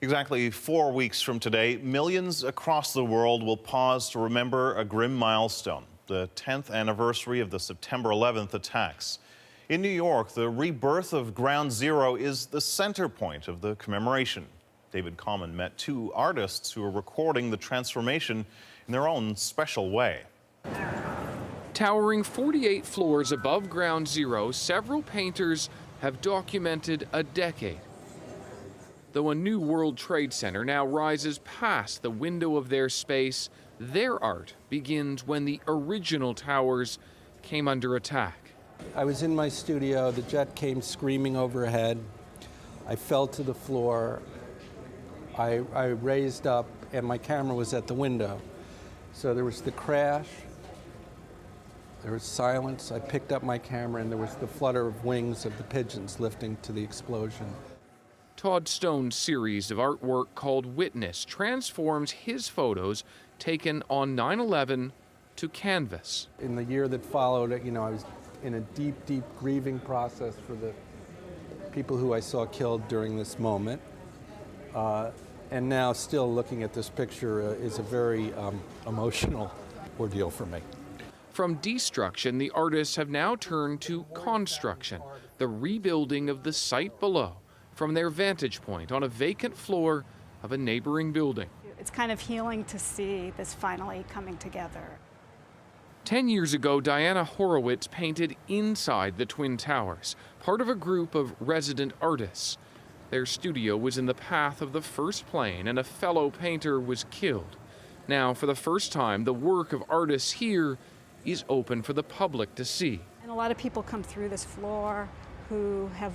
Exactly 4 weeks from today, millions across the world will pause to remember a grim milestone, the 10th anniversary of the September 11th attacks. In New York, the rebirth of Ground Zero is the center point of the commemoration. David Common met two artists who are recording the transformation in their own special way. Towering 48 floors above Ground Zero, several painters have documented a decade. Though a new World Trade Center now rises past the window of their space, their art begins when the original towers came under attack. I was in my studio, the jet came screaming overhead. I fell to the floor. I raised up and my camera was at the window. So there was the crash, there was silence. I picked up my camera and there was the flutter of wings of the pigeons lifting to the explosion. Todd Stone's series of artwork called Witness transforms his photos taken on 9/11 to canvas. In the year that followed, I was in a deep, deep grieving process for the people who I saw killed during this moment. And now still looking at this picture is a very emotional ordeal for me. From destruction, the artists have now turned to construction, the rebuilding of the site below, from their vantage point on a vacant floor of a neighboring building. It's kind of healing to see this finally coming together. 10 years ago, Diana Horowitz painted inside the Twin Towers, part of a group of resident artists. Their studio was in the path of the first plane and a fellow painter was killed. Now, for the first time, the work of artists here is open for the public to see. And a lot of people come through this floor who have,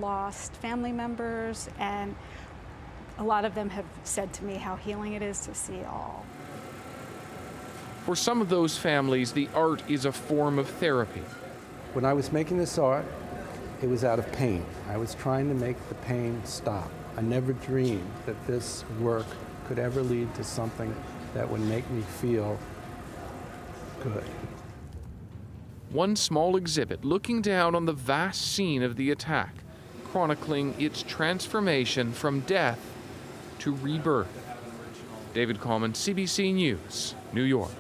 lost family members, and a lot of them have said to me how healing it is to see it all. For some of those families, the art is a form of therapy. When I was making this art, it was out of pain. I was trying to make the pain stop. I never dreamed that this work could ever lead to something that would make me feel good. One small exhibit looking down on the vast scene of the attack, chronicling its transformation from death to rebirth. David Common, CBC News, New York.